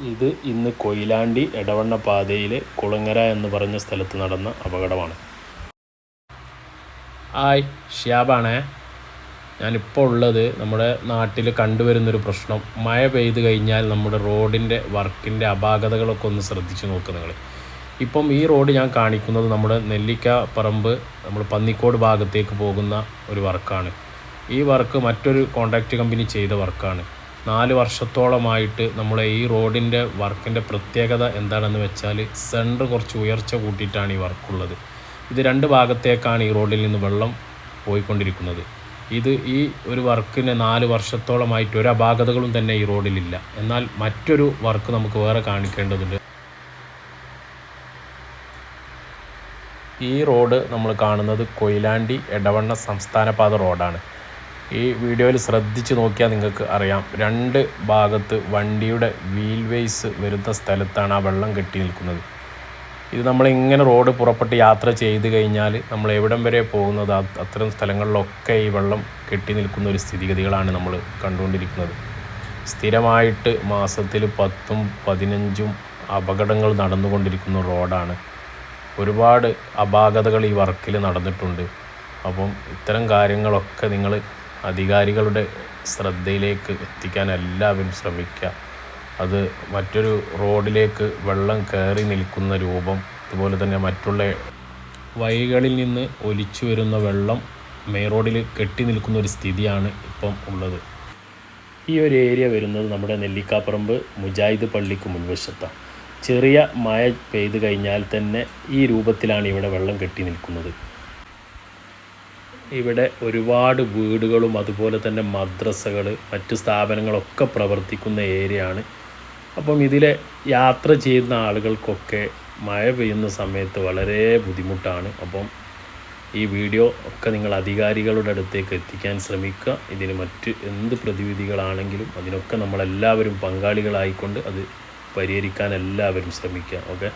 ഇത് ഇന്ന് കൊയിലാണ്ടി എടവണ്ണ പാതയിലെ കുളങ്ങര എന്ന് പറഞ്ഞ സ്ഥലത്ത് നടന്ന അപകടമാണ്. ഹായ്, ഷിയാബാണേ. ഞാനിപ്പോൾ ഉള്ളത് നമ്മുടെ നാട്ടിൽ കണ്ടുവരുന്നൊരു പ്രശ്നം, മഴ പെയ്ത് കഴിഞ്ഞാൽ നമ്മുടെ റോഡിൻ്റെ വർക്കിൻ്റെ അപാകതകളൊക്കെ ഒന്ന് ശ്രദ്ധിച്ച് നോക്കുക നിങ്ങൾ. ഇപ്പം ഈ റോഡ് ഞാൻ കാണിക്കുന്നത് നമ്മുടെ നെല്ലിക്കപ്പറമ്പ് നമ്മൾ പന്നിക്കോട് ഭാഗത്തേക്ക് പോകുന്ന ഒരു വർക്കാണ്. ഈ വർക്ക് മറ്റൊരു കോൺട്രാക്റ്റ് കമ്പനി ചെയ്ത വർക്കാണ്. 4 വർഷത്തോളമായിട്ട് നമ്മളെ ഈ റോഡിൻ്റെ വർക്കിൻ്റെ പ്രത്യേകത എന്താണെന്ന് വെച്ചാൽ സെൻറ്റർ കുറച്ച് ഉയർച്ച കൂട്ടിയിട്ടാണ് ഈ വർക്കുള്ളത്. ഇത് 2 ഭാഗത്തേക്കാണ് ഈ റോഡിൽ നിന്ന് വെള്ളം പോയിക്കൊണ്ടിരിക്കുന്നത്. ഈ ഒരു വർക്കിന് 4 വർഷത്തോളമായിട്ട് ഒരു അപാകതകളും തന്നെ ഈ റോഡിലില്ല. എന്നാൽ മറ്റൊരു വർക്ക് നമുക്ക് വേറെ കാണിക്കേണ്ടതുണ്ട്. ഈ റോഡ് നമ്മൾ കാണുന്നത് കൊയിലാണ്ടി എടവണ്ണ സംസ്ഥാന പാത റോഡാണ്. ഈ വീഡിയോയിൽ ശ്രദ്ധിച്ച് നോക്കിയാൽ നിങ്ങൾക്ക് അറിയാം, 2 ഭാഗത്ത് വണ്ടിയുടെ വീൽ വേസ് വരുന്ന സ്ഥലത്താണ് ആ വെള്ളം കെട്ടി നിൽക്കുന്നത്. ഇത് നമ്മളിങ്ങനെ റോഡ് പുറപ്പെട്ട് യാത്ര ചെയ്ത് കഴിഞ്ഞാൽ നമ്മൾ എവിടം വരെ പോകുന്നത് അത്തരം സ്ഥലങ്ങളിലൊക്കെ ഈ വെള്ളം കെട്ടി നിൽക്കുന്ന ഒരു സ്ഥിതിഗതികളാണ് നമ്മൾ കണ്ടുകൊണ്ടിരിക്കുന്നത്. സ്ഥിരമായിട്ട് മാസത്തിൽ 10ഉം 15ഉം അപകടങ്ങൾ നടന്നുകൊണ്ടിരിക്കുന്ന റോഡാണ്. ഒരുപാട് അപാകതകൾ ഈ വർക്കിൽ നടന്നിട്ടുണ്ട്. അപ്പം ഇത്തരം കാര്യങ്ങളൊക്കെ നിങ്ങൾ അധികാരികളുടെ ശ്രദ്ധയിലേക്ക് എത്തിക്കാൻ എല്ലാവരും ശ്രമിക്കുക. അത് മറ്റൊരു റോഡിലേക്ക് വെള്ളം കയറി നിൽക്കുന്ന രൂപം, അതുപോലെ തന്നെ മറ്റുള്ള വഴികളിൽ നിന്ന് ഒലിച്ചു വരുന്ന വെള്ളം മെയിൻ റോഡിൽ കെട്ടി നിൽക്കുന്ന ഒരു സ്ഥിതിയാണ് ഇപ്പം ഉള്ളത്. ഈ ഒരു ഏരിയ വരുന്നത് നമ്മുടെ നെല്ലിക്കാപ്പറമ്പ് മുജാഹിദ് പള്ളിക്ക് മുൻവശത്താണ്. ചെറിയ മഴ പെയ്ത് കഴിഞ്ഞാൽ തന്നെ ഈ രൂപത്തിലാണ് ഇവിടെ വെള്ളം കെട്ടി നിൽക്കുന്നത്. ഇവിടെ ഒരുപാട് വീടുകളും അതുപോലെ തന്നെ മദ്രസകൾ, മറ്റു സ്ഥാപനങ്ങളൊക്കെ പ്രവർത്തിക്കുന്ന ഏരിയയാണ്. അപ്പം ഇതിലെ യാത്ര ചെയ്യുന്ന ആളുകൾക്കൊക്കെ മഴ പെയ്യുന്ന സമയത്ത് വളരെ ബുദ്ധിമുട്ടാണ്. അപ്പം ഈ വീഡിയോ ഒക്കെ നിങ്ങൾ അധികാരികളുടെ അടുത്തേക്ക് എത്തിക്കാൻ ശ്രമിക്കുക. ഇതിന് മറ്റ് എന്ത് പ്രതിവിധികളാണെങ്കിലും അതിനൊക്കെ നമ്മളെല്ലാവരും പങ്കാളികളായിക്കൊണ്ട് അത് പരിഹരിക്കാൻ എല്ലാവരും ശ്രമിക്കുക. ഓക്കെ.